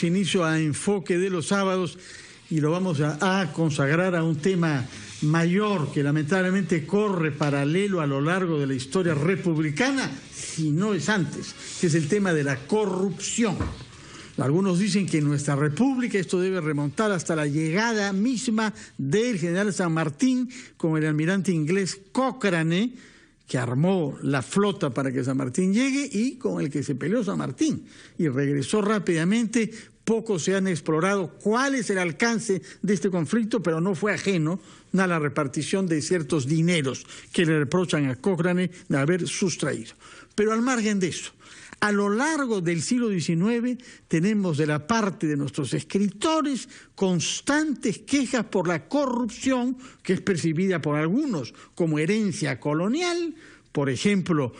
Inicio a Enfoque de los sábados y lo vamos a consagrar a un tema mayor que lamentablemente corre paralelo a lo largo de la historia republicana, si no es antes, que es el tema de la corrupción. Algunos dicen que en nuestra república esto debe remontar hasta la llegada misma del general San Martín con el almirante inglés Cochrane, que armó la flota para que San Martín llegue y con el que se peleó San Martín y regresó rápidamente. Pocos se han explorado cuál es el alcance de este conflicto, pero no fue ajeno a la repartición de ciertos dineros que le reprochan a Cochrane de haber sustraído. Pero al margen de eso, a lo largo del siglo XIX tenemos de la parte de nuestros escritores constantes quejas por la corrupción que es percibida por algunos como herencia colonial. Por ejemplo,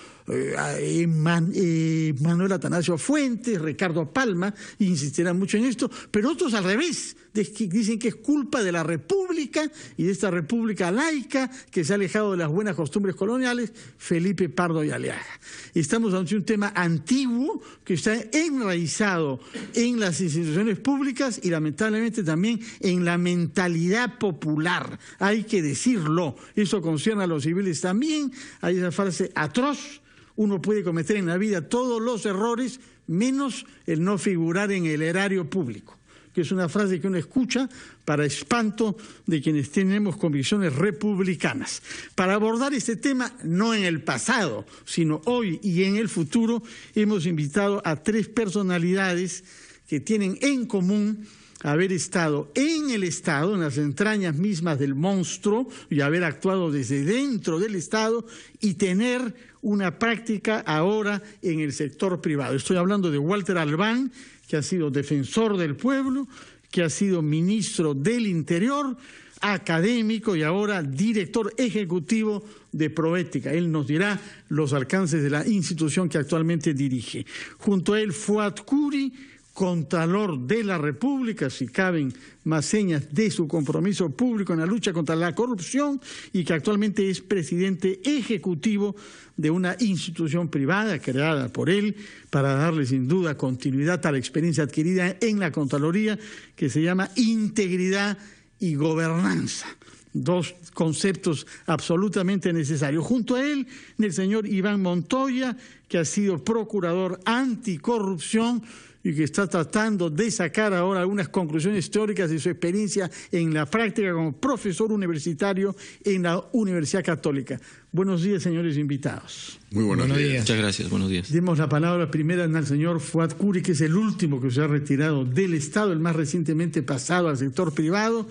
Manuel Atanasio Fuentes, Ricardo Palma, insistirán mucho en esto, pero otros al revés, dicen que es culpa de la República y de esta República laica que se ha alejado de las buenas costumbres coloniales, Felipe Pardo y Aliaga. Estamos ante un tema antiguo que está enraizado en las instituciones públicas y lamentablemente también en la mentalidad popular, hay que decirlo. Eso concierne a los civiles también. Hay esa frase atroz: uno puede cometer en la vida todos los errores menos el no figurar en el erario público, que es una frase que uno escucha para espanto de quienes tenemos convicciones republicanas. Para abordar este tema, no en el pasado, sino hoy y en el futuro, hemos invitado a tres personalidades que tienen en común haber estado en el Estado, en las entrañas mismas del monstruo, y haber actuado desde dentro del Estado y tener una práctica ahora en el sector privado. Estoy hablando de Walter Albán, que ha sido defensor del pueblo, que ha sido ministro del Interior, académico y ahora director ejecutivo de Proética. Él nos dirá los alcances de la institución que actualmente dirige. Junto a él, Fuad Curi, Contralor de la República, si caben más señas de su compromiso público en la lucha contra la corrupción, y que actualmente es presidente ejecutivo de una institución privada creada por él para darle sin duda continuidad a la experiencia adquirida en la Contraloría, que se llama Integridad y Gobernanza. Dos conceptos absolutamente necesarios. Junto a él, el señor Iván Montoya, que ha sido procurador anticorrupción y que está tratando de sacar ahora algunas conclusiones teóricas de su experiencia en la práctica como profesor universitario en la Universidad Católica. Buenos días, señores invitados. Muy buenos días. Muchas gracias, buenos días. Demos la palabra primero al señor Fuad Curi, que es el último que se ha retirado del Estado, el más recientemente pasado al sector privado.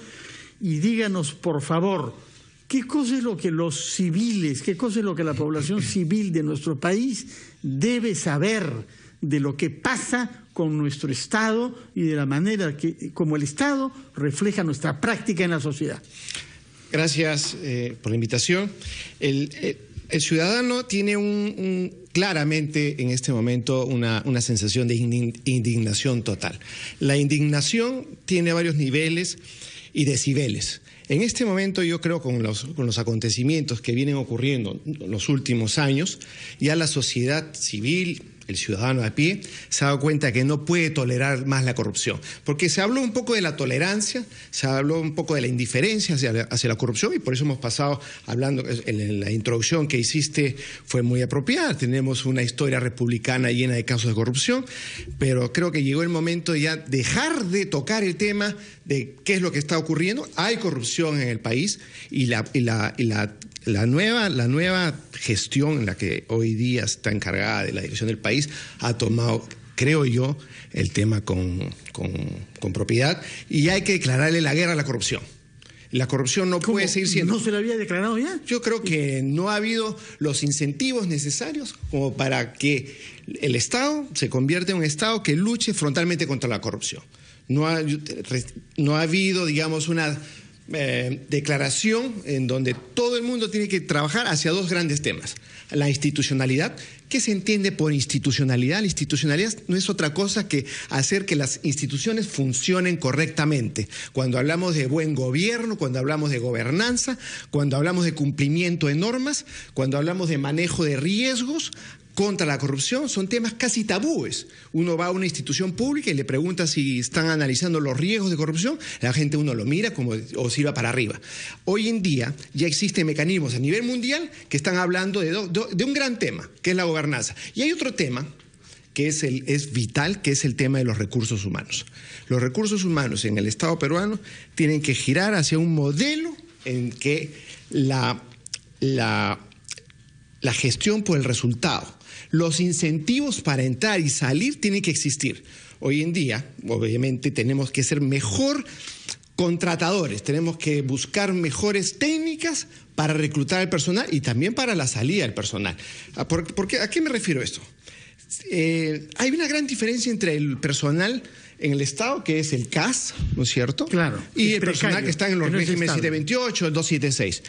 Y díganos, por favor, ¿qué cosa es lo que los civiles, qué cosa es lo que la población civil de nuestro país debe saber de lo que pasa con nuestro Estado y de la manera que, como el Estado, refleja nuestra práctica en la sociedad? Gracias por la invitación. El ciudadano tiene claramente en este momento una sensación de indignación total. La indignación tiene varios niveles y decibeles. En este momento yo creo con los acontecimientos que vienen ocurriendo en los últimos años, ya la sociedad civil, el ciudadano a pie, se ha dado cuenta que no puede tolerar más la corrupción. Porque se habló un poco de la tolerancia, se habló un poco de la indiferencia hacia la corrupción, y por eso hemos pasado hablando, en la introducción que hiciste fue muy apropiada. Tenemos una historia republicana llena de casos de corrupción, pero creo que llegó el momento de ya dejar de tocar el tema de qué es lo que está ocurriendo. Hay corrupción en el país y la nueva gestión en la que hoy día está encargada de la dirección del país ha tomado, creo yo, el tema con propiedad, y hay que declararle la guerra a la corrupción. La corrupción no puede seguir siendo... ¿No se la había declarado ya? Yo creo que no ha habido los incentivos necesarios como para que el Estado se convierta en un Estado que luche frontalmente contra la corrupción. No ha habido, digamos, una declaración en donde todo el mundo tiene que trabajar hacia dos grandes temas. La institucionalidad. ¿Qué se entiende por institucionalidad? La institucionalidad no es otra cosa que hacer que las instituciones funcionen correctamente. Cuando hablamos de buen gobierno, cuando hablamos de gobernanza, cuando hablamos de cumplimiento de normas, cuando hablamos de manejo de riesgos, contra la corrupción son temas casi tabúes. Uno va a una institución pública y le pregunta si están analizando los riesgos de corrupción, la gente uno lo mira como o sirva para arriba. Hoy en día ya existen mecanismos a nivel mundial que están hablando de un gran tema, que es la gobernanza. Y hay otro tema que es vital, que es el tema de los recursos humanos. Los recursos humanos en el Estado peruano tienen que girar hacia un modelo en que la gestión por el resultado, los incentivos para entrar y salir tienen que existir. Hoy en día, obviamente, tenemos que ser mejor contratadores, tenemos que buscar mejores técnicas para reclutar al personal y también para la salida del personal. ¿A qué me refiero a esto? Hay una gran diferencia entre el personal en el Estado, que es el CAS, ¿no es cierto? Claro. Y el personal que está en los regímenes 728, el 276.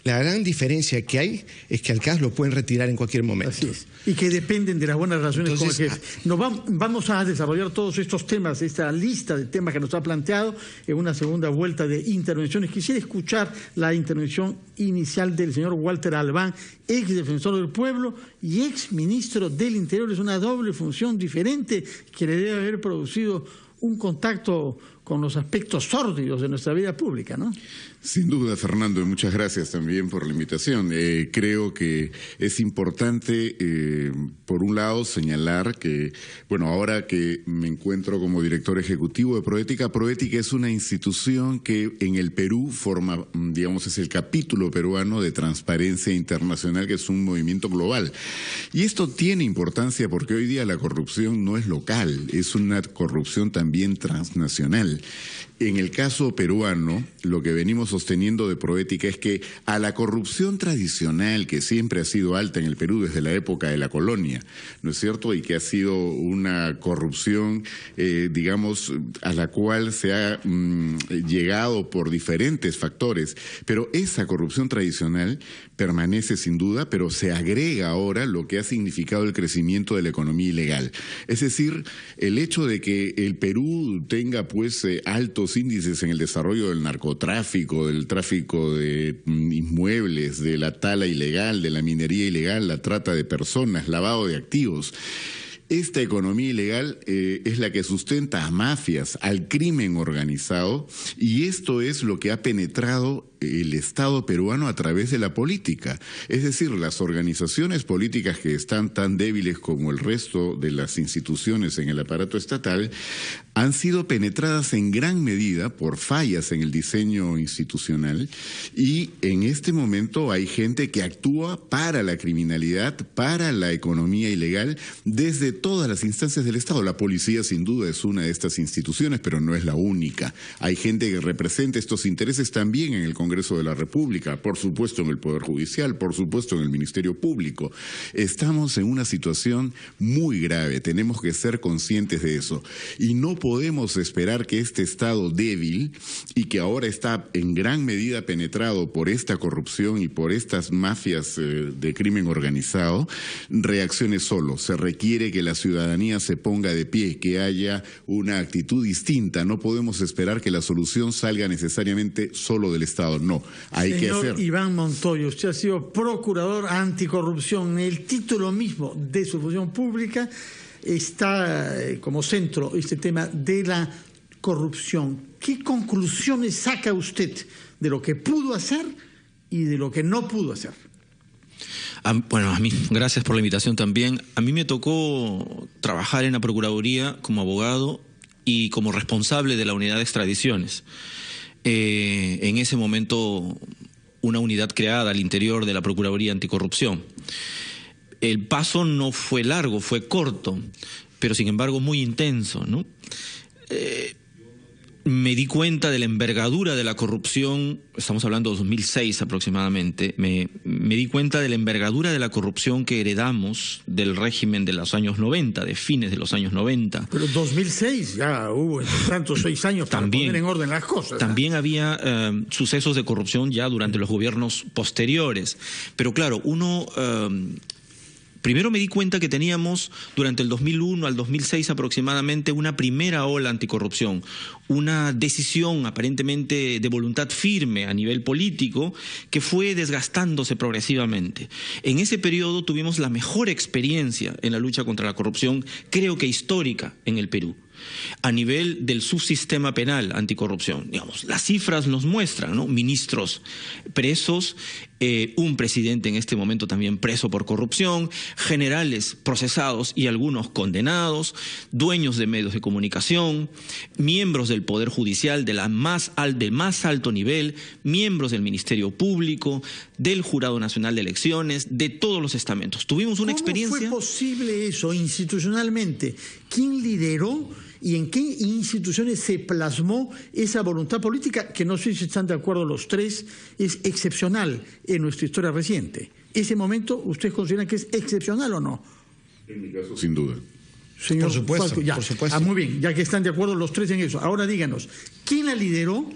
La gran diferencia que hay es que al CAS lo pueden retirar en cualquier momento. Así es. Y que dependen de las buenas relaciones con el jefe. Vamos a desarrollar todos estos temas, esta lista de temas que nos ha planteado en una segunda vuelta de intervenciones. Quisiera escuchar la intervención inicial del señor Walter Albán, ex defensor del pueblo y ex ministro del Interior. Es una doble función diferente que le debe haber producido un contacto con los aspectos sórdidos de nuestra vida pública, ¿no? Sin duda, Fernando, y muchas gracias también por la invitación. Creo que es importante, por un lado, señalar que, bueno, ahora que me encuentro como director ejecutivo de Proética, Proética es una institución que en el Perú forma, digamos, es el capítulo peruano de Transparencia Internacional, que es un movimiento global. Y esto tiene importancia porque hoy día la corrupción no es local, es una corrupción también transnacional. En el caso peruano, lo que venimos sosteniendo de Proética es que a la corrupción tradicional, que siempre ha sido alta en el Perú desde la época de la colonia, ¿no es cierto? Y que ha sido una corrupción, digamos, a la cual se ha llegado por diferentes factores. Pero esa corrupción tradicional permanece sin duda, pero se agrega ahora lo que ha significado el crecimiento de la economía ilegal. Es decir, el hecho de que el Perú tenga pues altos índices en el desarrollo del narcotráfico, del tráfico de inmuebles, de la tala ilegal, de la minería ilegal, la trata de personas, lavado de activos. Esta economía ilegal es la que sustenta a mafias, al crimen organizado, y esto es lo que ha penetrado el Estado peruano a través de la política. Es decir, las organizaciones políticas que están tan débiles como el resto de las instituciones en el aparato estatal han sido penetradas en gran medida por fallas en el diseño institucional, y en este momento hay gente que actúa para la criminalidad, para la economía ilegal, desde todas las instancias del Estado. La policía sin duda es una de estas instituciones, pero no es la única. Hay gente que representa estos intereses también en el Congreso de la República, por supuesto en el Poder Judicial, por supuesto en el Ministerio Público. Estamos en una situación muy grave, tenemos que ser conscientes de eso. Y no podemos esperar que este Estado débil, y que ahora está en gran medida penetrado por esta corrupción y por estas mafias de crimen organizado, reaccione solo. Se requiere que la ciudadanía se ponga de pie, que haya una actitud distinta. No podemos esperar que la solución salga necesariamente solo del Estado. No, hay que hacer. Señor Iván Montoya, usted ha sido procurador anticorrupción. El título mismo de su función pública está como centro este tema de la corrupción. ¿Qué conclusiones saca usted de lo que pudo hacer y de lo que no pudo hacer? Bueno, a mí, gracias por la invitación también. A mí me tocó trabajar en la Procuraduría como abogado y como responsable de la unidad de extradiciones. En ese momento, una unidad creada al interior de la Procuraduría Anticorrupción. El paso no fue largo, fue corto, pero sin embargo muy intenso, ¿no? Me di cuenta de la envergadura de la corrupción, estamos hablando de 2006 aproximadamente, me di cuenta de la envergadura de la corrupción que heredamos del régimen de los años 90, de fines de los años 90. Pero 2006 ya hubo tantos 6 años para poner en orden las cosas. También había sucesos de corrupción ya durante los gobiernos posteriores, pero claro, uno Primero me di cuenta que teníamos durante el 2001 al 2006 aproximadamente una primera ola anticorrupción, una decisión aparentemente de voluntad firme a nivel político que fue desgastándose progresivamente. En ese periodo tuvimos la mejor experiencia en la lucha contra la corrupción, creo que histórica, en el Perú. A nivel del subsistema penal anticorrupción, digamos, las cifras nos muestran, ¿no? Ministros presos, un presidente en este momento también preso por corrupción, generales procesados y algunos condenados, dueños de medios de comunicación, miembros del Poder Judicial del más alto nivel, miembros del Ministerio Público, del Jurado Nacional de Elecciones, de todos los estamentos. Tuvimos una experiencia... ¿Cómo fue posible eso institucionalmente? ¿Quién lideró y en qué instituciones se plasmó esa voluntad política, que no sé si están de acuerdo los tres, es excepcional en nuestra historia reciente? ¿Ese momento ustedes consideran que es excepcional o no? En mi caso, sin duda. Señor por supuesto, Falco, ya. por supuesto. Muy bien, ya que están de acuerdo los tres en eso. Ahora díganos, ¿quién la lideró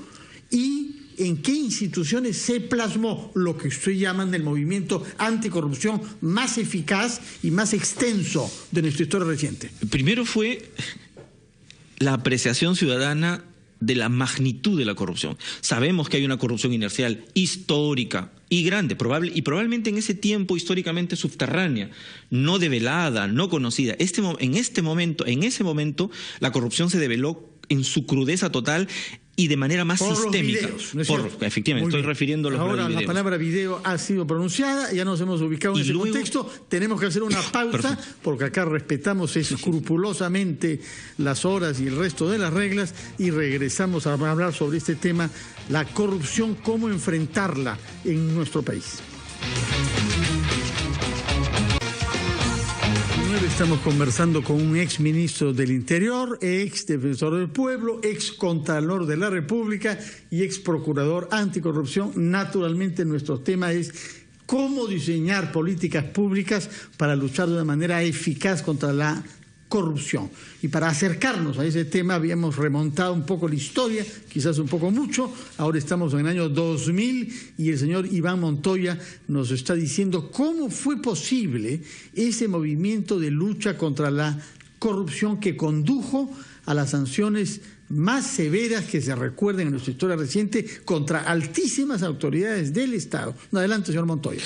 y en qué instituciones se plasmó lo que usted llaman el movimiento anticorrupción más eficaz y más extenso de nuestra historia reciente? Primero fue la apreciación ciudadana de la magnitud de la corrupción. Sabemos que hay una corrupción inercial histórica y grande, probablemente en ese tiempo históricamente subterránea, no develada, no conocida. En ese momento, la corrupción se develó en su crudeza total y de manera más sistémica. Videos, ¿no es cierto? Efectivamente, estoy refiriendo a los Ahora videos. La palabra video ha sido pronunciada, ya nos hemos ubicado en ese contexto, tenemos que hacer una pausa, porque acá respetamos escrupulosamente las horas y el resto de las reglas, y regresamos a hablar sobre este tema, la corrupción, cómo enfrentarla en nuestro país. Estamos conversando con un ex ministro del Interior, ex defensor del pueblo, ex contralor de la República y ex procurador anticorrupción. Naturalmente nuestro tema es cómo diseñar políticas públicas para luchar de una manera eficaz contra la corrupción. Y para acercarnos a ese tema habíamos remontado un poco la historia, quizás un poco mucho. Ahora estamos en el año 2000 y el señor Iván Montoya nos está diciendo cómo fue posible ese movimiento de lucha contra la corrupción que condujo a las sanciones más severas que se recuerden en nuestra historia reciente contra altísimas autoridades del Estado. Adelante, señor Montoya.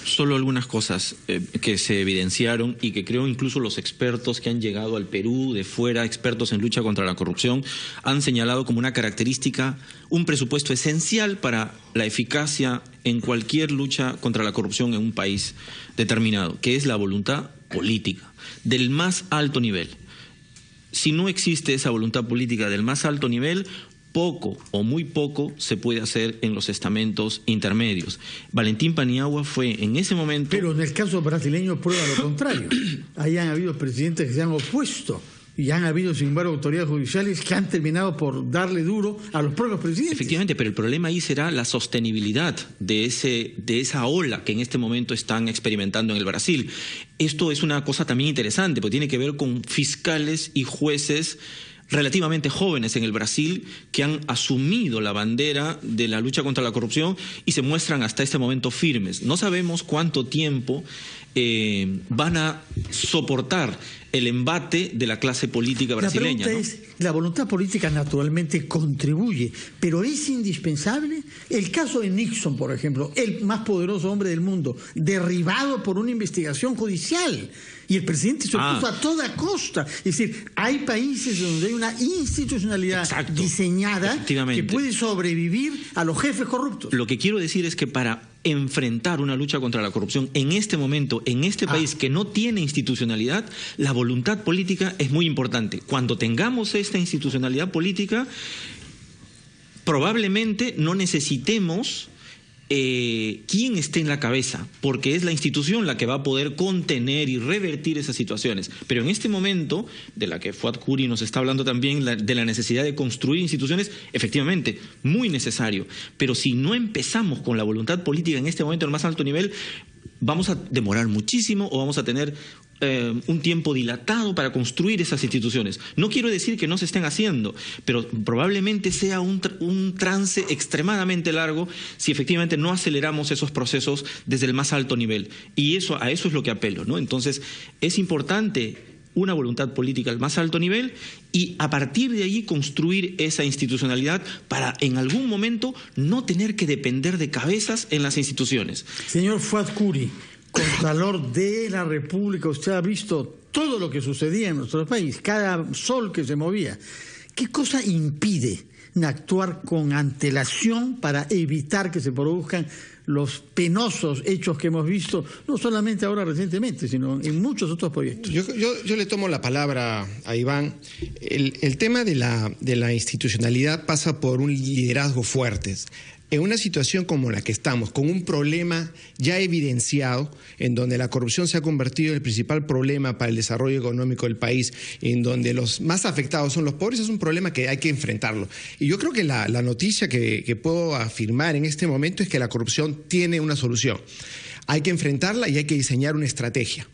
Solo algunas cosas que se evidenciaron y que creo incluso los expertos que han llegado al Perú de fuera, expertos en lucha contra la corrupción, han señalado como una característica, un presupuesto esencial para la eficacia en cualquier lucha contra la corrupción en un país determinado, que es la voluntad política del más alto nivel. Si no existe esa voluntad política del más alto nivel, poco o muy poco se puede hacer en los estamentos intermedios. Valentín Paniagua fue en ese momento... Pero en el caso brasileño prueba lo contrario. Ahí han habido presidentes que se han opuesto y han habido, sin embargo, autoridades judiciales que han terminado por darle duro a los propios presidentes. Efectivamente, pero el problema ahí será la sostenibilidad de esa ola que en este momento están experimentando en el Brasil. Esto es una cosa también interesante, porque tiene que ver con fiscales y jueces relativamente jóvenes en el Brasil que han asumido la bandera de la lucha contra la corrupción y se muestran hasta este momento firmes. No sabemos cuánto tiempo van a soportar el embate de la clase política brasileña. La pregunta es, la voluntad política naturalmente contribuye, pero ¿es indispensable? El caso de Nixon, por ejemplo, el más poderoso hombre del mundo, derribado por una investigación judicial, y el presidente se opuso a toda costa. Es decir, hay países donde hay una institucionalidad diseñada que puede sobrevivir a los jefes corruptos. Lo que quiero decir es que para enfrentar una lucha contra la corrupción en este momento, en este país que no tiene institucionalidad, la voluntad política es muy importante. Cuando tengamos esta institucionalidad política, probablemente no necesitemos quién esté en la cabeza, porque es la institución la que va a poder contener y revertir esas situaciones. Pero en este momento, de la que Fuad Curi nos está hablando también, de la necesidad de construir instituciones, efectivamente, muy necesario. Pero si no empezamos con la voluntad política en este momento al más alto nivel, vamos a demorar muchísimo o vamos a tener un tiempo dilatado para construir esas instituciones. No quiero decir que no se estén haciendo, pero probablemente sea un trance extremadamente largo si efectivamente no aceleramos esos procesos desde el más alto nivel. Y a eso es lo que apelo, ¿no? Entonces, es importante una voluntad política al más alto nivel y a partir de allí construir esa institucionalidad para en algún momento no tener que depender de cabezas en las instituciones. Señor Fuad Curi, Contralor de la República, usted ha visto todo lo que sucedía en nuestro país, cada sol que se movía. ¿Qué cosa impide actuar con antelación para evitar que se produzcan los penosos hechos que hemos visto, no solamente ahora recientemente, sino en muchos otros proyectos? Yo le tomo la palabra a Iván. El tema de la institucionalidad pasa por un liderazgo fuerte. En una situación como la que estamos, con un problema ya evidenciado, en donde la corrupción se ha convertido en el principal problema para el desarrollo económico del país, en donde los más afectados son los pobres, es un problema que hay que enfrentarlo. Y yo creo que la noticia que puedo afirmar en este momento es que la corrupción tiene una solución. Hay que enfrentarla y hay que diseñar una estrategia.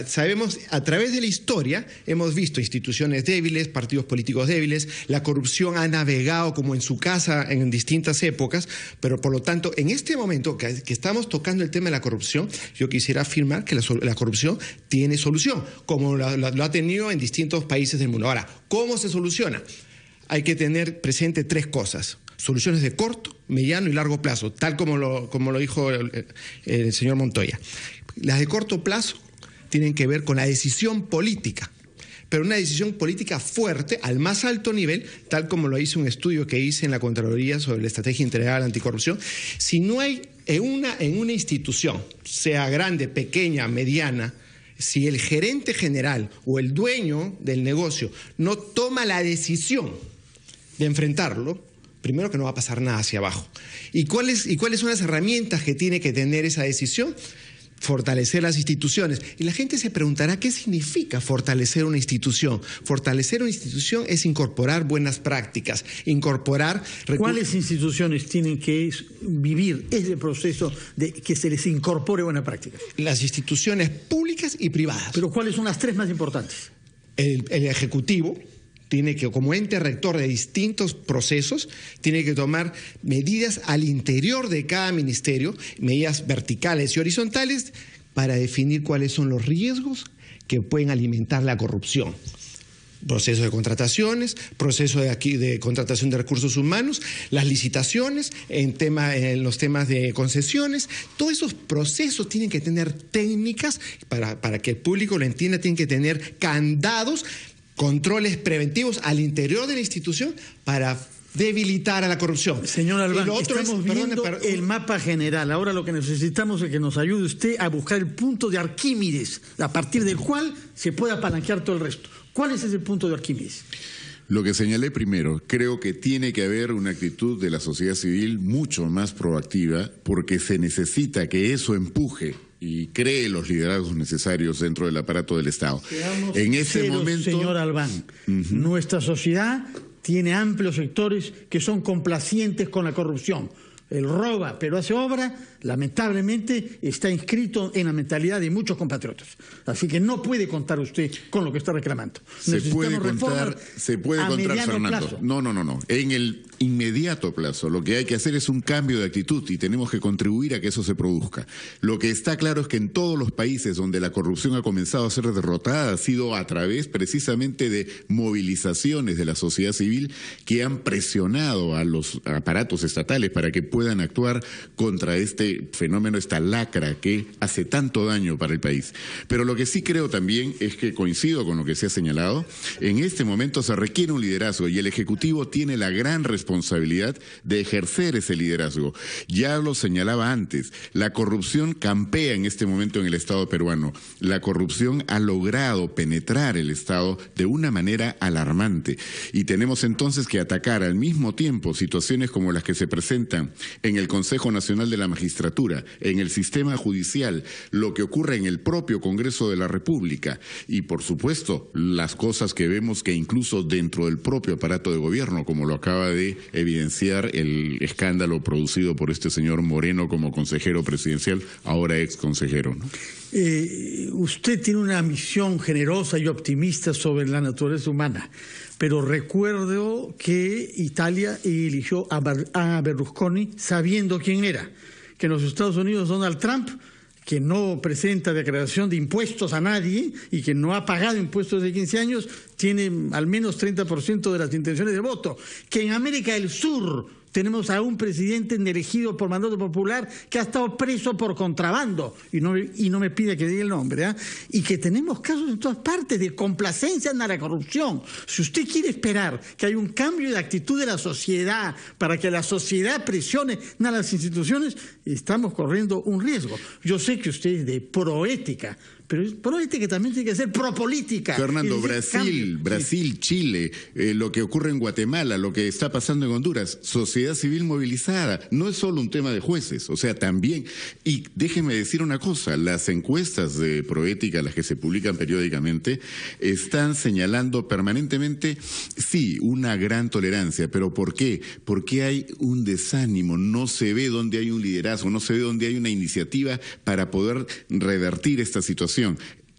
Sabemos, a través de la historia, hemos visto instituciones débiles, partidos políticos débiles, la corrupción ha navegado como en su casa en distintas épocas, pero por lo tanto, en este momento que estamos tocando el tema de la corrupción, yo quisiera afirmar que la corrupción tiene solución, como lo ha tenido en distintos países del mundo. Ahora, ¿cómo se soluciona? Hay que tener presente tres cosas: soluciones de corto, mediano y largo plazo, tal como lo dijo el señor Montoya. Las de corto plazo tienen que ver con la decisión política, pero una decisión política fuerte al más alto nivel, tal como lo hizo un estudio que hice en la Contraloría sobre la Estrategia Integral Anticorrupción. Si no hay en una institución, sea grande, pequeña, mediana, si el gerente general o el dueño del negocio no toma la decisión de enfrentarlo, primero que no va a pasar nada hacia abajo. ¿Y cuáles son las herramientas que tiene que tener esa decisión? Fortalecer las instituciones. Y la gente se preguntará, ¿qué significa fortalecer una institución? Fortalecer una institución es incorporar buenas prácticas, incorporar... ¿Cuáles instituciones tienen que vivir ese proceso de que se les incorpore buenas prácticas? Las instituciones públicas y privadas. ¿Pero cuáles son las tres más importantes? El Ejecutivo tiene que, como ente rector de distintos procesos, tiene que tomar medidas al interior de cada ministerio, medidas verticales y horizontales, para definir cuáles son los riesgos que pueden alimentar la corrupción. Proceso de contrataciones, proceso de contratación de recursos humanos, las licitaciones, en los temas de concesiones. Todos esos procesos tienen que tener técnicas, para que el público lo entienda, tienen que tener candados, controles preventivos al interior de la institución para debilitar a la corrupción. Señor Albán, estamos viendo el mapa general. Ahora lo que necesitamos es que nos ayude usted a buscar el punto de Arquímedes, a partir del cual se pueda apalancar todo el resto. ¿Cuál es ese punto de Arquímedes? Lo que señalé primero, creo que tiene que haber una actitud de la sociedad civil mucho más proactiva, porque se necesita que eso empuje y cree los liderazgos necesarios dentro del aparato del Estado. En ese momento, señor Albán, nuestra sociedad tiene amplios sectores que son complacientes con la corrupción. Él roba, pero hace obra, lamentablemente está inscrito en la mentalidad de muchos compatriotas. Así que no puede contar usted con lo que está reclamando. Se puede contar, Fernando. Plazo. No. En el inmediato plazo, lo que hay que hacer es un cambio de actitud y tenemos que contribuir a que eso se produzca. Lo que está claro es que en todos los países donde la corrupción ha comenzado a ser derrotada ha sido a través precisamente de movilizaciones de la sociedad civil que han presionado a los aparatos estatales para que puedan actuar contra este fenómeno, esta lacra que hace tanto daño para el país. Pero lo que sí creo también es que coincido con lo que se ha señalado, en este momento se requiere un liderazgo y el Ejecutivo tiene la gran responsabilidad de ejercer ese liderazgo. Ya lo señalaba antes, la corrupción campea en este momento en el Estado peruano. La corrupción ha logrado penetrar el Estado de una manera alarmante y tenemos entonces que atacar al mismo tiempo situaciones como las que se presentan en el Consejo Nacional de la Magistratura, en el sistema judicial, lo que ocurre en el propio Congreso de la República y, por supuesto, las cosas que vemos que incluso dentro del propio aparato de gobierno, como lo acaba de evidenciar el escándalo producido por este señor Moreno como consejero presidencial, ahora ex consejero, ¿no? Usted tiene una misión generosa y optimista sobre la naturaleza humana, pero recuerdo que Italia eligió a Berlusconi sabiendo quién era, que en los Estados Unidos Donald Trump, que no presenta declaración de impuestos a nadie y que no ha pagado impuestos de 15 años, tiene al menos 30% de las intenciones de voto, que en América del Sur tenemos a un presidente elegido por mandato popular que ha estado preso por contrabando, y no me pide que diga el nombre, y que tenemos casos en todas partes de complacencia en la corrupción. Si usted quiere esperar que haya un cambio de actitud de la sociedad para que la sociedad presione a las instituciones, estamos corriendo un riesgo. Yo sé que usted es de proética, pero proética también tiene que ser propolítica. Fernando, Brasil, Chile, lo que ocurre en Guatemala, lo que está pasando en Honduras, sociedad civil movilizada, no es solo un tema de jueces, o sea, también, y déjeme decir una cosa, las encuestas de proética, las que se publican periódicamente, están señalando permanentemente, sí, una gran tolerancia, pero ¿por qué? Porque hay un desánimo, no se ve dónde hay un liderazgo, no se ve dónde hay una iniciativa para poder revertir esta situación.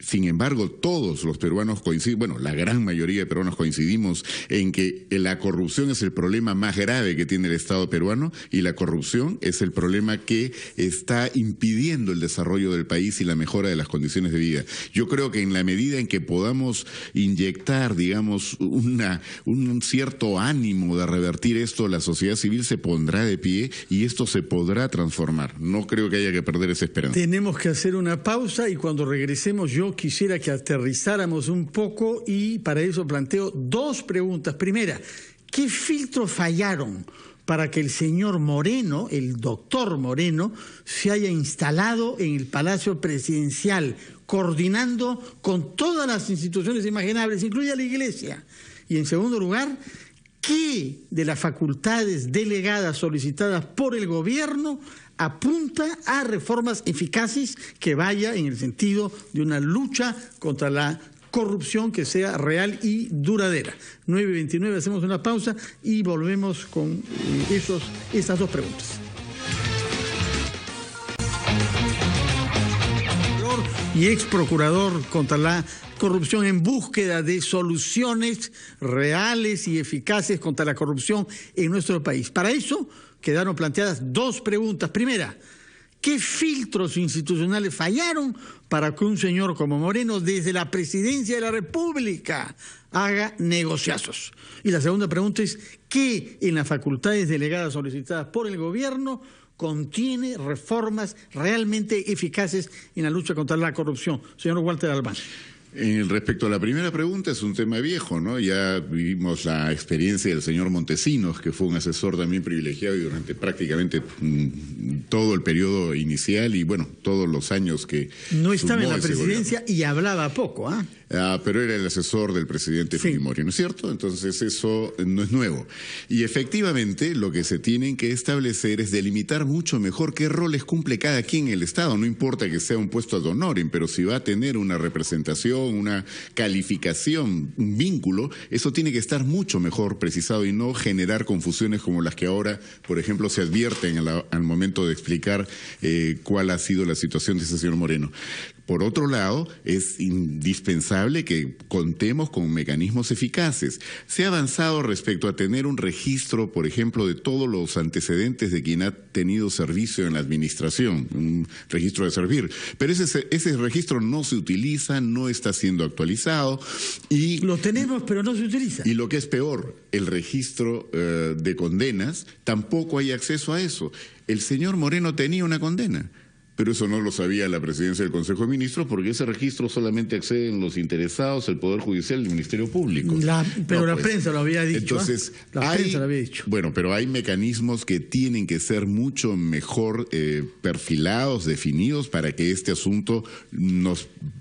Sin embargo, todos los peruanos coinciden, bueno, la gran mayoría de peruanos coincidimos en que la corrupción es el problema más grave que tiene el Estado peruano, y la corrupción es el problema que está impidiendo el desarrollo del país y la mejora de las condiciones de vida. Yo creo que en la medida en que podamos inyectar, digamos, un cierto ánimo de revertir esto, la sociedad civil se pondrá de pie y esto se podrá transformar. No creo que haya que perder esa esperanza. Tenemos que hacer una pausa y cuando regresemos yo quisiera que aterrizáramos un poco, y para eso planteo dos preguntas. Primera, ¿qué filtros fallaron para que el señor Moreno, el doctor Moreno, se haya instalado en el Palacio Presidencial, coordinando con todas las instituciones imaginables, incluida la Iglesia? Y en segundo lugar, ¿qué de las facultades delegadas solicitadas por el gobierno apunta a reformas eficaces que vaya en el sentido de una lucha contra la corrupción que sea real y duradera? 9:29, hacemos una pausa y volvemos con esas dos preguntas. Y ex procurador contra la corrupción en búsqueda de soluciones reales y eficaces contra la corrupción en nuestro país. Para eso quedaron planteadas dos preguntas. Primera, ¿qué filtros institucionales fallaron para que un señor como Moreno, desde la presidencia de la República, haga negociazos? Y la segunda pregunta es, ¿qué en las facultades delegadas solicitadas por el gobierno contiene reformas realmente eficaces en la lucha contra la corrupción? Señor Walter Albán. Respecto a la primera pregunta, es un tema viejo, ¿no? Ya vivimos la experiencia del señor Montesinos, que fue un asesor también privilegiado y durante prácticamente todo el periodo inicial y, bueno, todos los años que no estaba en la presidencia y hablaba poco, ¿ah? Pero era el asesor del presidente Fujimori, ¿no es cierto? Entonces eso no es nuevo. Y efectivamente lo que se tienen que establecer es delimitar mucho mejor qué roles cumple cada quien en el Estado. No importa que sea un puesto ad honorem, pero si va a tener una representación, una calificación, un vínculo, eso tiene que estar mucho mejor precisado y no generar confusiones como las que ahora, por ejemplo, se advierten al momento de explicar cuál ha sido la situación de ese señor Moreno. Por otro lado, es indispensable que contemos con mecanismos eficaces. Se ha avanzado respecto a tener un registro, por ejemplo, de todos los antecedentes de quien ha tenido servicio en la administración, un registro de servir. Pero ese registro no se utiliza, no está siendo actualizado y... Lo tenemos, pero no se utiliza. Y lo que es peor, el registro de condenas, tampoco hay acceso a eso. El señor Moreno tenía una condena, pero eso no lo sabía la presidencia del Consejo de Ministros, porque ese registro solamente acceden los interesados, el Poder Judicial y el Ministerio Público. Pero la prensa lo había dicho. Entonces, la prensa lo había dicho. Bueno, pero hay mecanismos que tienen que ser mucho mejor perfilados, definidos, para que este asunto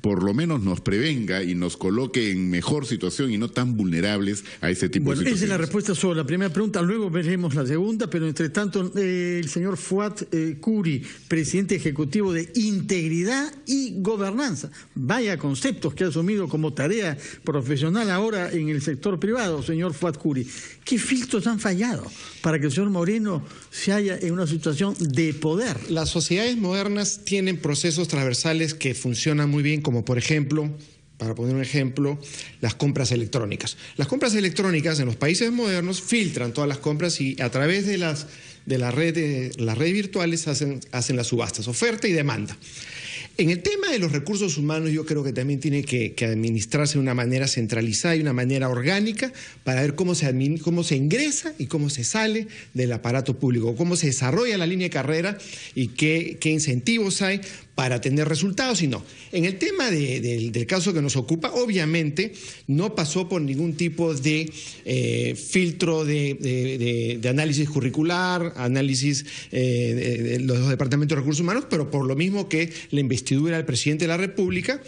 por lo menos nos prevenga y nos coloque en mejor situación y no tan vulnerables a ese tipo de situaciones. Esa es la respuesta sobre la primera pregunta. Luego veremos la segunda, pero entre tanto, el señor Fuad Curi, presidente ejecutivo Ejecutivo de Integridad y Gobernanza. Vaya conceptos que ha asumido como tarea profesional ahora en el sector privado, señor Fuad Curi. ¿Qué filtros han fallado para que el señor Moreno se halla en una situación de poder? Las sociedades modernas tienen procesos transversales que funcionan muy bien, como por ejemplo, para poner un ejemplo, las compras electrónicas. Las compras electrónicas en los países modernos filtran todas las compras y a través de las redes virtuales hacen las subastas, oferta y demanda. En el tema de los recursos humanos, yo creo que también tiene que administrarse de una manera centralizada y una manera orgánica para ver cómo se ingresa y cómo se sale del aparato público, cómo se desarrolla la línea de carrera y qué incentivos hay para tener resultados y no. En el tema del caso que nos ocupa, obviamente no pasó por ningún tipo de filtro de análisis curricular, análisis de los departamentos de recursos humanos, pero por lo mismo que la investidura del presidente de la República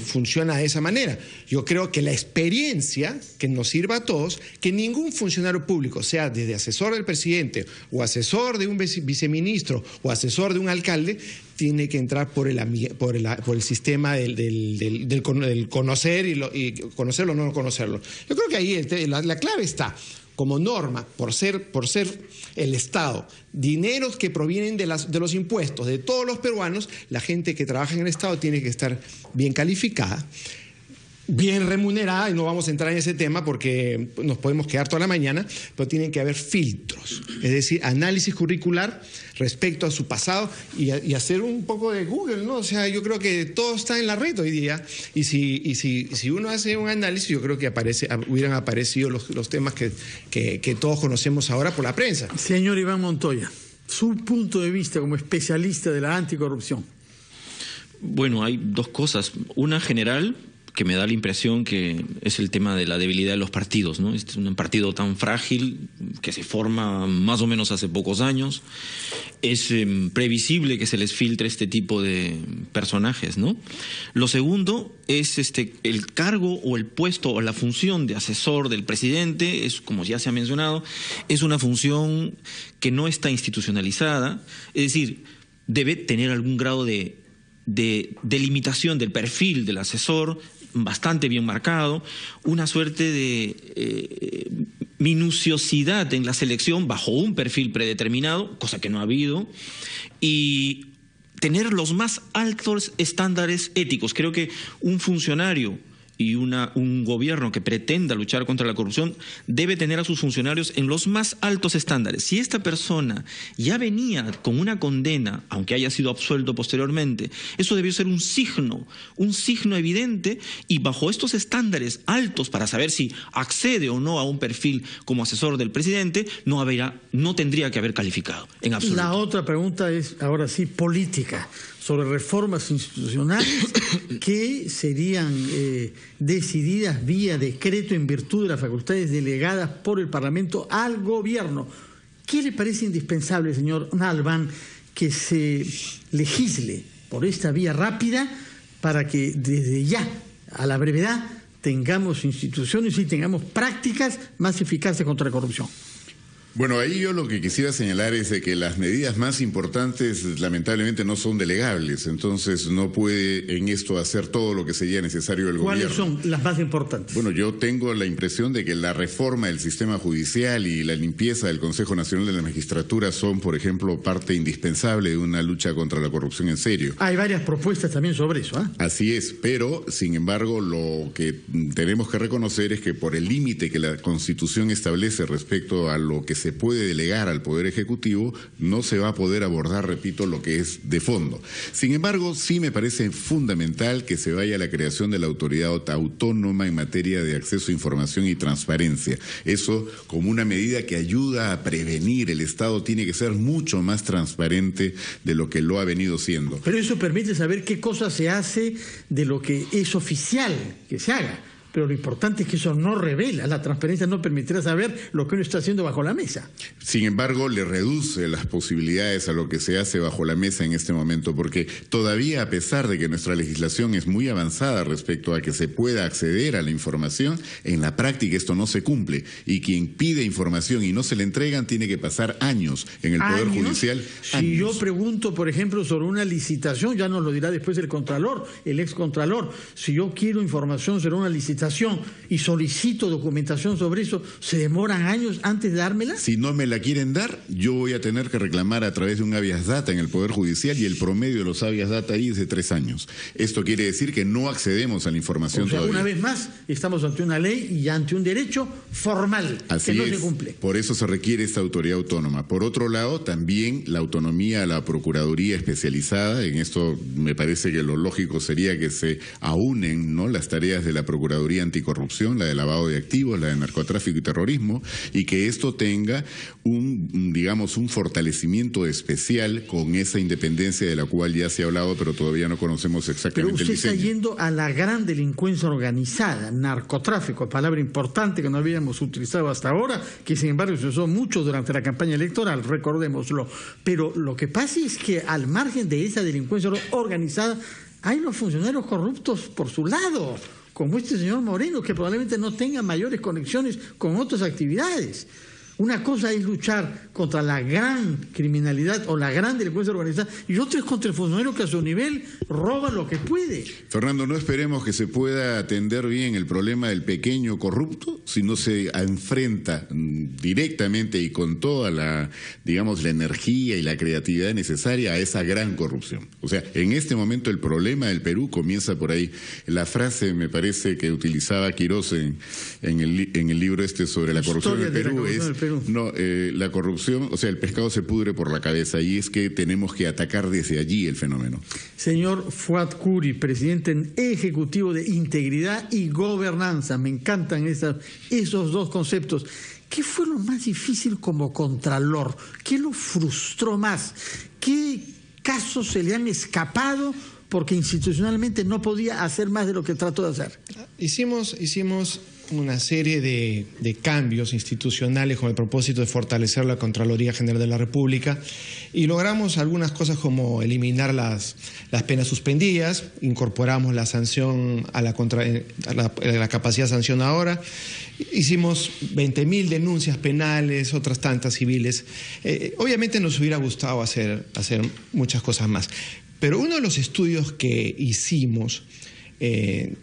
funciona de esa manera. Yo creo que la experiencia que nos sirva a todos, que ningún funcionario público, sea desde asesor del presidente o asesor de un viceministro o asesor de un alcalde, tiene que entrar por el sistema del conocer y conocerlo o no conocerlo. Yo creo que ahí la clave está, como norma, por ser el Estado, dineros que provienen de los impuestos de todos los peruanos, la gente que trabaja en el Estado tiene que estar bien calificada, bien remunerada, y no vamos a entrar en ese tema porque nos podemos quedar toda la mañana, pero tienen que haber filtros, es decir, análisis curricular respecto a su pasado y hacer un poco de Google, ¿no? O sea, yo creo que todo está en la red hoy día y si uno hace un análisis, yo creo que hubieran aparecido los temas que todos conocemos ahora por la prensa. Señor Iván Montoya, su punto de vista como especialista de la anticorrupción. Bueno, hay dos cosas. Una general, que me da la impresión que es el tema de la debilidad de los partidos, ¿no? Este es un partido tan frágil que se forma más o menos hace pocos años. Es previsible que se les filtre este tipo de personajes, ¿no? Lo segundo es el cargo o el puesto o la función de asesor del presidente, es, como ya se ha mencionado, es una función que no está institucionalizada, es decir, debe tener algún grado de delimitación del perfil del asesor bastante bien marcado, una suerte de minuciosidad en la selección bajo un perfil predeterminado, cosa que no ha habido, y tener los más altos estándares éticos. Creo que un funcionario y un gobierno que pretenda luchar contra la corrupción debe tener a sus funcionarios en los más altos estándares. Si esta persona ya venía con una condena, aunque haya sido absuelto posteriormente, eso debió ser un signo evidente, y bajo estos estándares altos para saber si accede o no a un perfil como asesor del presidente, no tendría que haber calificado en absoluto. La otra pregunta es, ahora sí, política, sobre reformas institucionales que serían decididas vía decreto en virtud de las facultades delegadas por el Parlamento al gobierno. ¿Qué le parece indispensable, señor Nalban, que se legisle por esta vía rápida para que desde ya, a la brevedad, tengamos instituciones y tengamos prácticas más eficaces contra la corrupción? Bueno, ahí yo lo que quisiera señalar es de que las medidas más importantes lamentablemente no son delegables, entonces no puede en esto hacer todo lo que sería necesario el gobierno. ¿Cuáles son las más importantes? Bueno, yo tengo la impresión de que la reforma del sistema judicial y la limpieza del Consejo Nacional de la Magistratura son, por ejemplo, parte indispensable de una lucha contra la corrupción en serio. Hay varias propuestas también sobre eso, ¿eh? Así es, pero sin embargo lo que tenemos que reconocer es que por el límite que la Constitución establece respecto a lo que se puede delegar al Poder Ejecutivo, no se va a poder abordar, repito, lo que es de fondo. Sin embargo, sí me parece fundamental que se vaya a la creación de la autoridad autónoma en materia de acceso a información y transparencia. Eso como una medida que ayuda a prevenir. El Estado tiene que ser mucho más transparente de lo que lo ha venido siendo. Pero eso permite saber qué cosa se hace de lo que es oficial que se haga. pero lo importante es que eso no revela, la transparencia no permitirá saber lo que uno está haciendo bajo la mesa. Sin embargo, le reduce las posibilidades a lo que se hace bajo la mesa en este momento, porque todavía, a pesar de que nuestra legislación es muy avanzada respecto a que se pueda acceder a la información, en la práctica esto no se cumple, y quien pide información y no se le entregan tiene que pasar años en el Poder Judicial. Si yo pregunto, por ejemplo, sobre una licitación, ya nos lo dirá después el Contralor, el excontralor, si yo quiero información sobre una licitación y solicito documentación sobre eso, ¿se demoran años antes de dármela? Si no me la quieren dar, yo voy a tener que reclamar a través de un habeas data en el Poder Judicial, y el promedio de los habeas data ahí es de 3 años. Esto quiere decir que no accedemos a la información todavía. Una vez más, estamos ante una ley y ante un derecho formal que no se cumple. Por eso se requiere esta autoridad autónoma. Por otro lado, también la autonomía a la Procuraduría especializada. En esto me parece que lo lógico sería que se aúnen, ¿no?, las tareas de la Procuraduría Anticorrupción, la de lavado de activos, la de narcotráfico y terrorismo, y que esto tenga un fortalecimiento especial con esa independencia de la cual ya se ha hablado, pero todavía no conocemos exactamente el diseño. Pero usted está yendo a la gran delincuencia organizada, narcotráfico, palabra importante que no habíamos utilizado hasta ahora, que sin embargo se usó mucho durante la campaña electoral, recordémoslo. Pero lo que pasa es que al margen de esa delincuencia organizada hay los funcionarios corruptos por su lado, como este señor Moreno, que probablemente no tenga mayores conexiones con otras actividades. Una cosa es luchar contra la gran criminalidad o la gran delincuencia organizada, y otra es contra el funcionario que a su nivel roba lo que puede. Fernando, no esperemos que se pueda atender bien el problema del pequeño corrupto si no se enfrenta directamente y con toda la energía y la creatividad necesaria a esa gran corrupción. O sea, en este momento el problema del Perú comienza por ahí. La frase, me parece, que utilizaba Quirós en el libro sobre la corrupción del Perú es... No, la corrupción, o sea, el pescado se pudre por la cabeza, y es que tenemos que atacar desde allí el fenómeno. Señor Fuad Curi, presidente ejecutivo de Integridad y Gobernanza, me encantan esos dos conceptos. ¿Qué fue lo más difícil como contralor? ¿Qué lo frustró más? ¿Qué casos se le han escapado porque institucionalmente no podía hacer más de lo que trató de hacer? Hicimos una serie de cambios institucionales con el propósito de fortalecer la Contraloría General de la República, y logramos algunas cosas como eliminar las penas suspendidas, incorporamos la sanción a la capacidad sancionadora, hicimos 20.000 denuncias penales, otras tantas civiles. Obviamente nos hubiera gustado hacer muchas cosas más, pero uno de los estudios que hicimos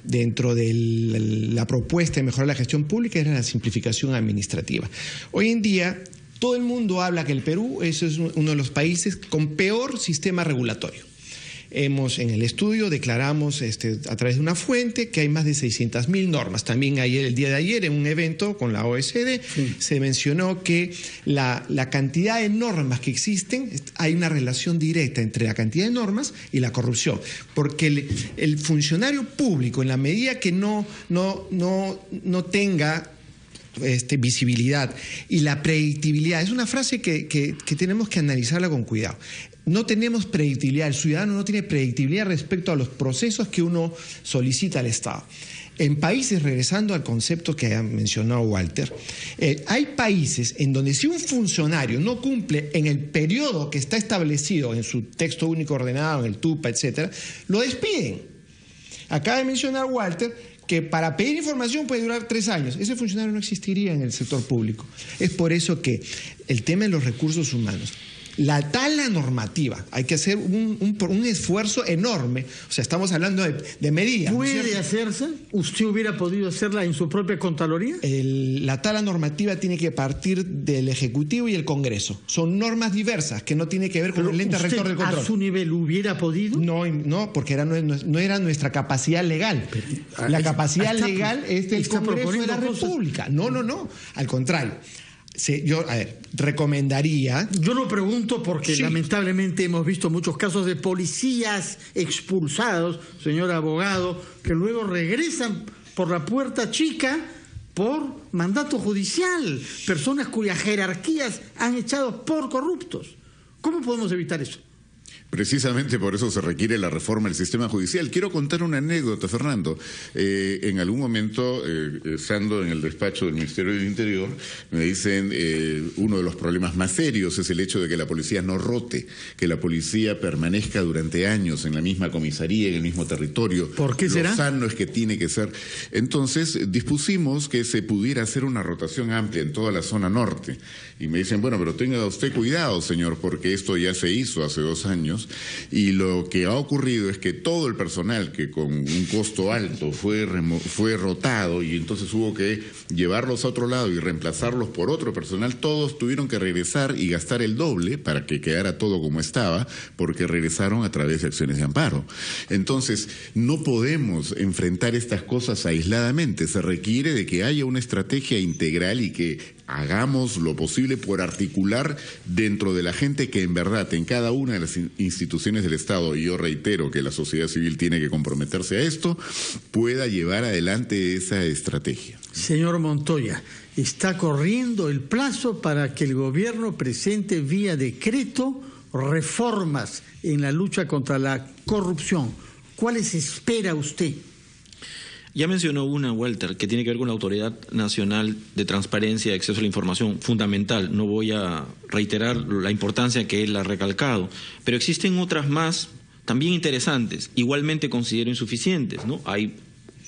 dentro de la propuesta de mejorar la gestión pública era la simplificación administrativa. Hoy en día todo el mundo habla que el Perú es uno de los países con peor sistema regulatorio. En el estudio declaramos a través de una fuente que hay más de 600.000 normas. También el día de ayer, en un evento con la OECD, se mencionó que la cantidad de normas que existen, hay una relación directa entre la cantidad de normas y la corrupción, porque el funcionario público, en la medida que no tenga visibilidad y la predictibilidad, es una frase que tenemos que analizarla con cuidado. No tenemos predictibilidad, el ciudadano no tiene predictibilidad respecto a los procesos que uno solicita al Estado. En países, regresando al concepto que ha mencionado Walter, hay países en donde si un funcionario no cumple en el periodo que está establecido en su texto único ordenado, en el TUPA, etcétera, lo despiden. Acaba de mencionar Walter que para pedir información puede durar 3 años. Ese funcionario no existiría en el sector público. Es por eso que el tema de los recursos humanos, la tala normativa, hay que hacer un esfuerzo enorme. O sea, estamos hablando de medidas. ¿Puede hacerse? ¿Usted hubiera podido hacerla en su propia Contraloría? La tala normativa tiene que partir del Ejecutivo y el Congreso. Son normas diversas que no tienen que ver con el ente rector del control. ¿A su nivel hubiera podido? No, porque no era nuestra capacidad legal. La capacidad legal es del Congreso de la República. No. Al contrario. Yo recomendaría... Yo lo pregunto porque lamentablemente hemos visto muchos casos de policías expulsados, señor abogado, que luego regresan por la puerta chica por mandato judicial, personas cuyas jerarquías han echado por corruptos. ¿Cómo podemos evitar eso? Precisamente por eso se requiere la reforma del sistema judicial. Quiero contar una anécdota, Fernando. En algún momento, estando en el despacho del Ministerio del Interior, me dicen uno de los problemas más serios es el hecho de que la policía no rote, que la policía permanezca durante años en la misma comisaría, en el mismo territorio. ¿Por qué será? Lo sano es que tiene que ser. Entonces, dispusimos que se pudiera hacer una rotación amplia en toda la zona norte. Y me dicen, bueno, pero tenga usted cuidado, señor, porque esto ya se hizo hace 2 años. Y lo que ha ocurrido es que todo el personal que con un costo alto fue rotado y entonces hubo que llevarlos a otro lado y reemplazarlos por otro personal, todos tuvieron que regresar y gastar el doble para que quedara todo como estaba, porque regresaron a través de acciones de amparo. Entonces, no podemos enfrentar estas cosas aisladamente, se requiere de que haya una estrategia integral y que hagamos lo posible por articular dentro de la gente que en verdad en cada una de las instituciones del Estado, y yo reitero que la sociedad civil tiene que comprometerse a esto, pueda llevar adelante esa estrategia. Señor Montoya, está corriendo el plazo para que el gobierno presente vía decreto reformas en la lucha contra la corrupción. ¿Cuáles espera usted? Ya mencionó una, Walter, que tiene que ver con la Autoridad Nacional de Transparencia y Acceso a la Información, fundamental. No voy a reiterar la importancia que él ha recalcado, pero existen otras más también interesantes, igualmente considero insuficientes, ¿no? Hay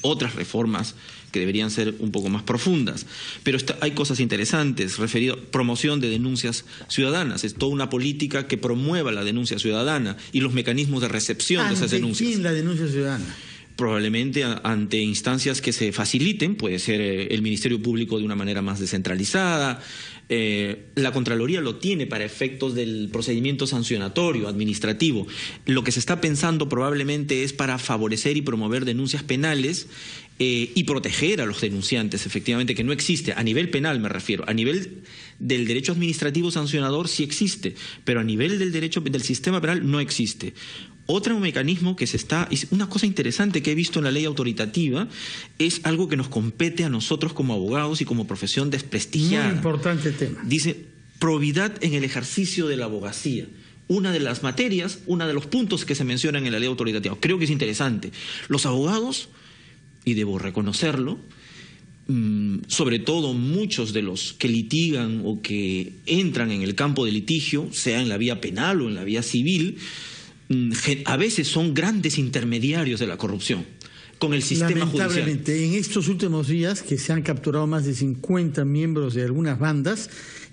otras reformas que deberían ser un poco más profundas, pero hay cosas interesantes, referido promoción de denuncias ciudadanas, es toda una política que promueva la denuncia ciudadana y los mecanismos de recepción de esas denuncias. ¿Ante quién la denuncia ciudadana? Probablemente ante instancias que se faciliten, puede ser el Ministerio Público de una manera más descentralizada. La Contraloría lo tiene para efectos del procedimiento sancionatorio, administrativo. Lo que se está pensando probablemente es para favorecer y promover denuncias penales y proteger a los denunciantes, efectivamente, que no existe. A nivel penal me refiero. A nivel del derecho administrativo sancionador sí existe, pero a nivel del derecho del sistema penal no existe. Otro mecanismo que una cosa interesante que he visto en la ley autoritativa, es algo que nos compete a nosotros como abogados y como profesión desprestigiada. Muy importante tema. Dice, probidad en el ejercicio de la abogacía. Una de las materias, uno de los puntos que se mencionan en la ley autoritativa. Creo que es interesante. Los abogados, y debo reconocerlo, sobre todo muchos de los que litigan o que entran en el campo de litigio, sea en la vía penal o en la vía civil, a veces son grandes intermediarios de la corrupción con el sistema judicial. Lamentablemente, en estos últimos días que se han capturado más de 50 miembros de algunas bandas,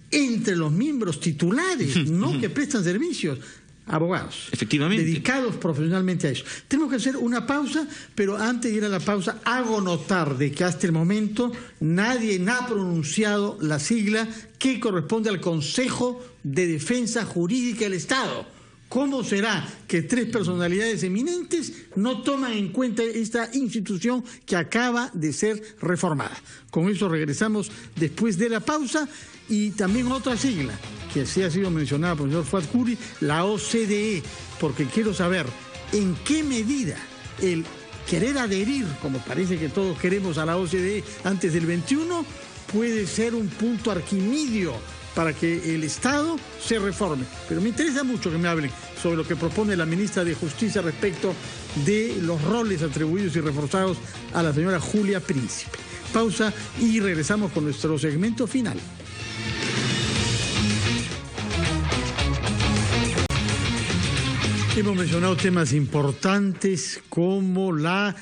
entre los miembros titulares, no que prestan servicios, abogados. Efectivamente. Dedicados profesionalmente a eso. Tenemos que hacer una pausa, pero antes de ir a la pausa, hago notar de que hasta el momento nadie ha pronunciado la sigla que corresponde al Consejo de Defensa Jurídica del Estado. ¿Cómo será que 3 personalidades eminentes no toman en cuenta esta institución que acaba de ser reformada? Con eso regresamos después de la pausa. Y también otra sigla que sí ha sido mencionada por el señor Fuad Curi, la OCDE, porque quiero saber en qué medida el querer adherir, como parece que todos queremos, a la OCDE antes del 21, puede ser un punto arquimidio para que el Estado se reforme. Pero me interesa mucho que me hablen sobre lo que propone la ministra de Justicia respecto de los roles atribuidos y reforzados a la señora Julia Príncipe. Pausa y regresamos con nuestro segmento final. Hemos mencionado temas importantes como la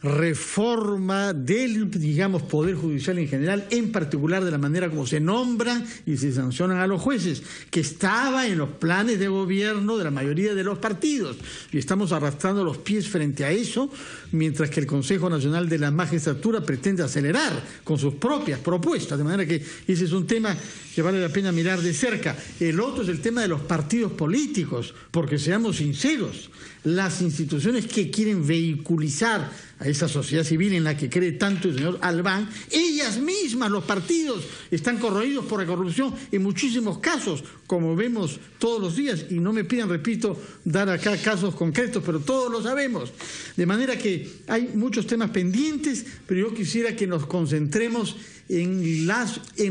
reforma del, digamos, Poder Judicial en general, en particular de la manera como se nombran y se sancionan a los jueces, que estaba en los planes de gobierno de la mayoría de los partidos. Y estamos arrastrando los pies frente a eso, mientras que el Consejo Nacional de la Magistratura pretende acelerar con sus propias propuestas, de manera que ese es un tema que vale la pena mirar de cerca. El otro es el tema de los partidos políticos, porque seamos sinceros, las instituciones que quieren vehiculizar a esa sociedad civil en la que cree tanto el señor Albán, ellas mismas, los partidos, están corroídos por la corrupción en muchísimos casos, como vemos todos los días, y no me pidan, repito, dar acá casos concretos, pero todos lo sabemos. De manera que hay muchos temas pendientes, pero yo quisiera que nos concentremos en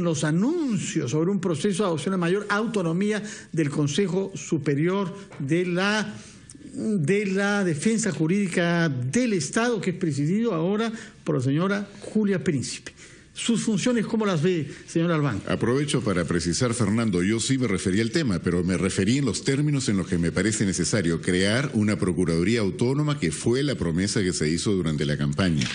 los anuncios sobre un proceso de adopción de mayor autonomía del Consejo Superior de la Defensa Jurídica del Estado, que es presidido ahora por la señora Julia Príncipe. ¿Sus funciones cómo las ve, señor Albán? Aprovecho para precisar, Fernando, yo sí me refería al tema, pero me referí en los términos en los que me parece necesario crear una Procuraduría Autónoma, que fue la promesa que se hizo durante la campaña.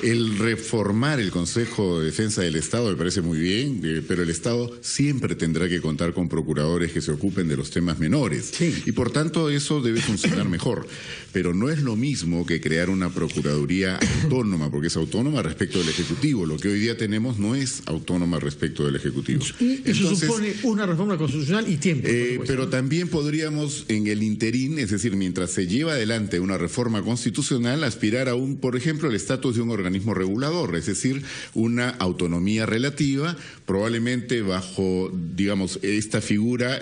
El reformar el Consejo de Defensa del Estado me parece muy bien, pero el Estado siempre tendrá que contar con procuradores que se ocupen de los temas menores. Sí. Y por tanto eso debe funcionar mejor. Pero no es lo mismo que crear una Procuraduría autónoma, porque es autónoma respecto del Ejecutivo. Lo que hoy día tenemos no es autónoma respecto del Ejecutivo. Y eso supone una reforma constitucional y tiempo. Pero también podríamos, en el interín, es decir, mientras se lleva adelante una reforma constitucional, aspirar a por ejemplo, el estatus de un organismo regulador, es decir, una autonomía relativa, probablemente bajo, digamos, esta figura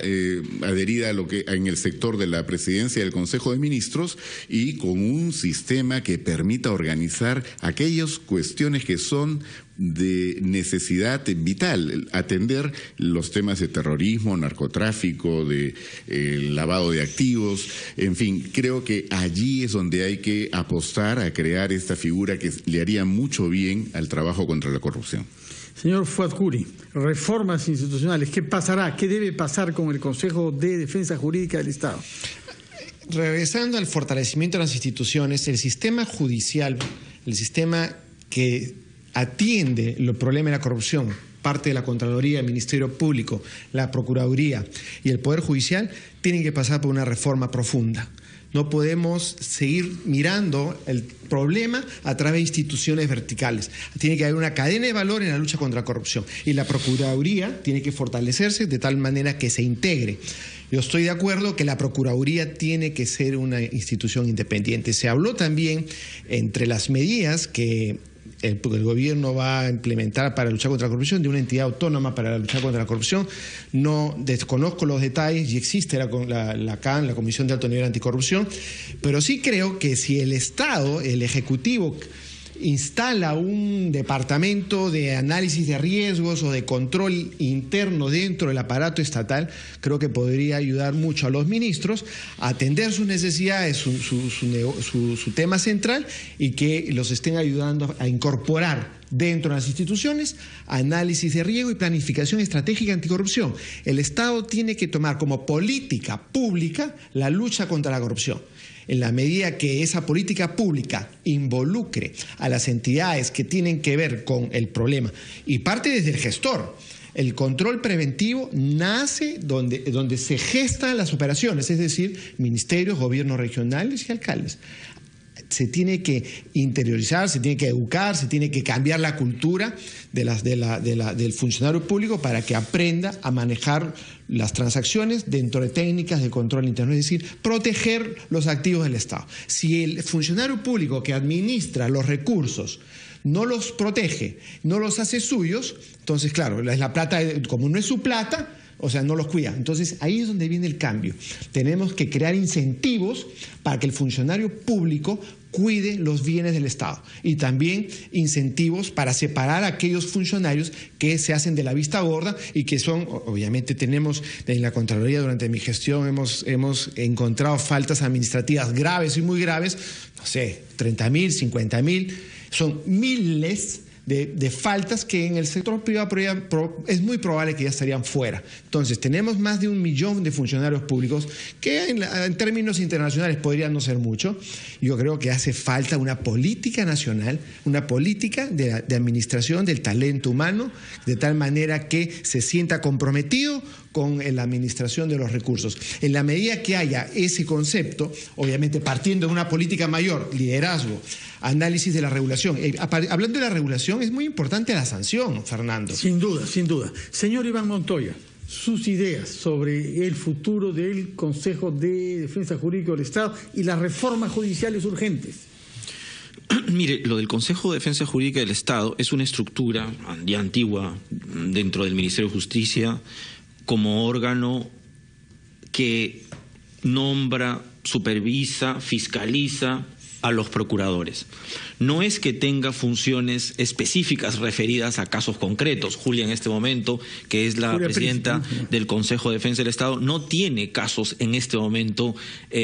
adherida a lo que en el sector de la presidencia del Consejo de Ministros, y con un sistema que permita organizar aquellas cuestiones que son de necesidad vital, atender los temas de terrorismo, narcotráfico, de lavado de activos, en fin, creo que allí es donde hay que apostar a crear esta figura que le haría mucho bien al trabajo contra la corrupción. Señor Fuad Curi, reformas institucionales, ¿qué pasará? ¿Qué debe pasar con el Consejo de Defensa Jurídica del Estado? Regresando al fortalecimiento de las instituciones, el sistema judicial, el sistema que atiende los problemas de la corrupción, parte de la Contraloría, el Ministerio Público, la Procuraduría y el Poder Judicial, tienen que pasar por una reforma profunda. No podemos seguir mirando el problema a través de instituciones verticales. Tiene que haber una cadena de valor en la lucha contra la corrupción. Y la Procuraduría tiene que fortalecerse de tal manera que se integre. Yo estoy de acuerdo que la Procuraduría tiene que ser una institución independiente. Se habló también entre las medidas que el gobierno va a implementar para luchar contra la corrupción, de una entidad autónoma para luchar contra la corrupción. No desconozco los detalles, y existe la CAN, la Comisión de Alto Nivel Anticorrupción, pero sí creo que si el Estado, el Ejecutivo, instala un departamento de análisis de riesgos o de control interno dentro del aparato estatal, creo que podría ayudar mucho a los ministros a atender sus necesidades, su tema central, y que los estén ayudando a incorporar dentro de las instituciones análisis de riesgo y planificación estratégica anticorrupción. El Estado tiene que tomar como política pública la lucha contra la corrupción. En la medida que esa política pública involucre a las entidades que tienen que ver con el problema, y parte desde el gestor. El control preventivo nace donde se gestan las operaciones, es decir, ministerios, gobiernos regionales y alcaldes. Se tiene que interiorizar, se tiene que educar, se tiene que cambiar la cultura del funcionario público para que aprenda a manejar las transacciones dentro de técnicas de control interno, es decir, proteger los activos del Estado. Si el funcionario público que administra los recursos no los protege, no los hace suyos, entonces, claro, la plata, como no es su plata, o sea, no los cuida. Entonces, ahí es donde viene el cambio. Tenemos que crear incentivos para que el funcionario público cuide los bienes del Estado, y también incentivos para separar a aquellos funcionarios que se hacen de la vista gorda y que son, obviamente tenemos en la Contraloría, durante mi gestión hemos encontrado faltas administrativas graves y muy graves, no sé, 30.000, 50.000, son miles de faltas que en el sector privado es muy probable que ya estarían fuera. Entonces, tenemos más de 1 millón de funcionarios públicos que en términos internacionales podrían no ser mucho. Yo creo que hace falta una política nacional, una política de administración del talento humano, de tal manera que se sienta comprometido con la administración de los recursos. En la medida que haya ese concepto, obviamente partiendo de una política mayor, liderazgo, análisis de la regulación. Hablando de la regulación, es muy importante la sanción, Fernando. Sin duda, sin duda. Señor Iván Montoya, sus ideas sobre el futuro del Consejo de Defensa Jurídica del Estado y las reformas judiciales urgentes. Mire, lo del Consejo de Defensa Jurídica del Estado es una estructura ya antigua dentro del Ministerio de Justicia como órgano que nombra, supervisa, fiscaliza a los procuradores. No es que tenga funciones específicas referidas a casos concretos. Julia, en este momento, que es la presidenta del Consejo de Defensa del Estado, no tiene casos en este momento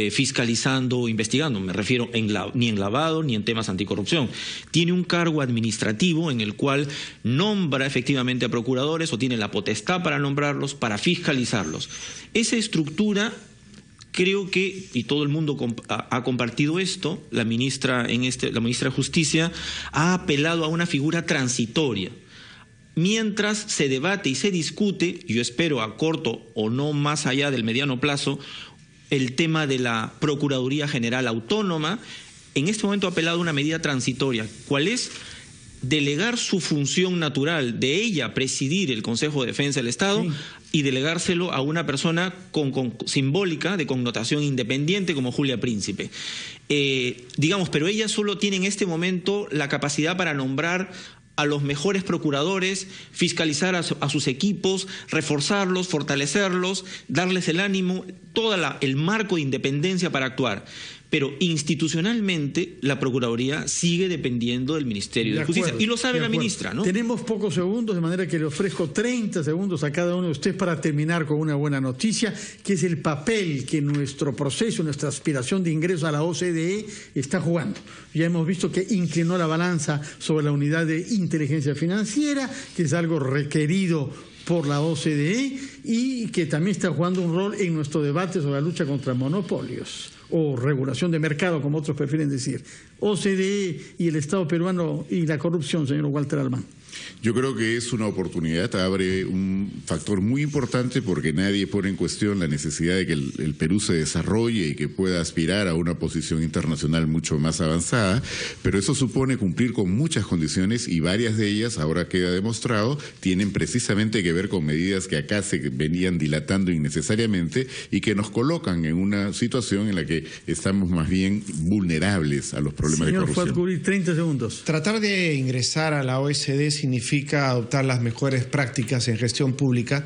fiscalizando o investigando. Me refiero ni en lavado ni en temas anticorrupción. Tiene un cargo administrativo en el cual nombra efectivamente a procuradores o tiene la potestad para nombrarlos, para fiscalizarlos. Esa estructura, creo que, y todo el mundo ha compartido esto, la ministra de Justicia ha apelado a una figura transitoria. Mientras se debate y se discute, yo espero a corto o no más allá del mediano plazo, el tema de la Procuraduría General Autónoma, en este momento ha apelado a una medida transitoria. ¿Cuál es? Delegar su función natural de ella presidir el Consejo de Defensa del Estado, sí, y delegárselo a una persona simbólica, de connotación independiente, como Julia Príncipe. Pero ella solo tiene en este momento la capacidad para nombrar a los mejores procuradores, fiscalizar a sus equipos, reforzarlos, fortalecerlos, darles el ánimo, todo el marco de independencia para actuar. Pero institucionalmente la Procuraduría sigue dependiendo del Ministerio de Justicia. Y lo sabe la ministra, ¿no? Tenemos pocos segundos, de manera que le ofrezco 30 segundos a cada uno de ustedes para terminar con una buena noticia, que es el papel que nuestro proceso, nuestra aspiración de ingreso a la OCDE está jugando. Ya hemos visto que inclinó la balanza sobre la unidad de inteligencia financiera, que es algo requerido por la OCDE y que también está jugando un rol en nuestro debate sobre la lucha contra monopolios o regulación de mercado, como otros prefieren decir. OCDE y el Estado peruano y la corrupción, señor Walter Alemán. Yo creo que es una oportunidad, abre un factor muy importante porque nadie pone en cuestión la necesidad de que el Perú se desarrolle y que pueda aspirar a una posición internacional mucho más avanzada, pero eso supone cumplir con muchas condiciones y varias de ellas, ahora queda demostrado, tienen precisamente que ver con medidas que acá se venían dilatando innecesariamente y que nos colocan en una situación en la que estamos más bien vulnerables a los problemas de corrupción. Señor Fuad Curi, 30 segundos. Tratar de ingresar a la OECD significa adoptar las mejores prácticas en gestión pública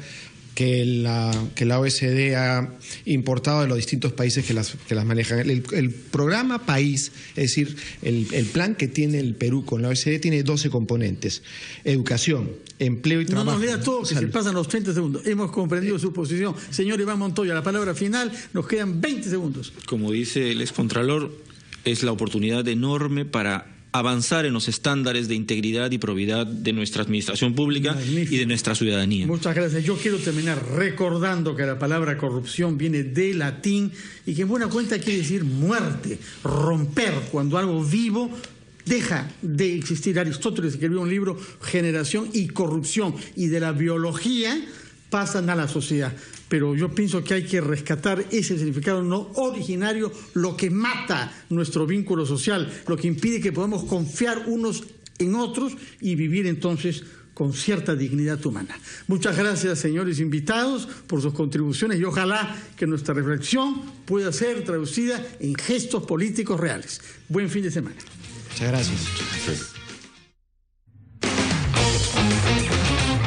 que la OECD ha importado de los distintos países que las manejan. El programa País, es decir, el plan que tiene el Perú con la OECD tiene 12 componentes: educación, empleo y trabajo. No nos lea todo, que se pasan los 30 segundos. Hemos comprendido su posición. Señor Iván Montoya, la palabra final, nos quedan 20 segundos. Como dice el excontralor, es la oportunidad enorme para avanzar en los estándares de integridad y probidad de nuestra administración pública. Magnífico. Y de nuestra ciudadanía. Muchas gracias. Yo quiero terminar recordando que la palabra corrupción viene de latín y que en buena cuenta quiere decir muerte, romper, cuando algo vivo deja de existir. Aristóteles escribió un libro, Generación y Corrupción, y de la biología pasan a la sociedad. Pero yo pienso que hay que rescatar ese significado no originario, lo que mata nuestro vínculo social, lo que impide que podamos confiar unos en otros y vivir entonces con cierta dignidad humana. Muchas gracias, señores invitados, por sus contribuciones y ojalá que nuestra reflexión pueda ser traducida en gestos políticos reales. Buen fin de semana. Muchas gracias.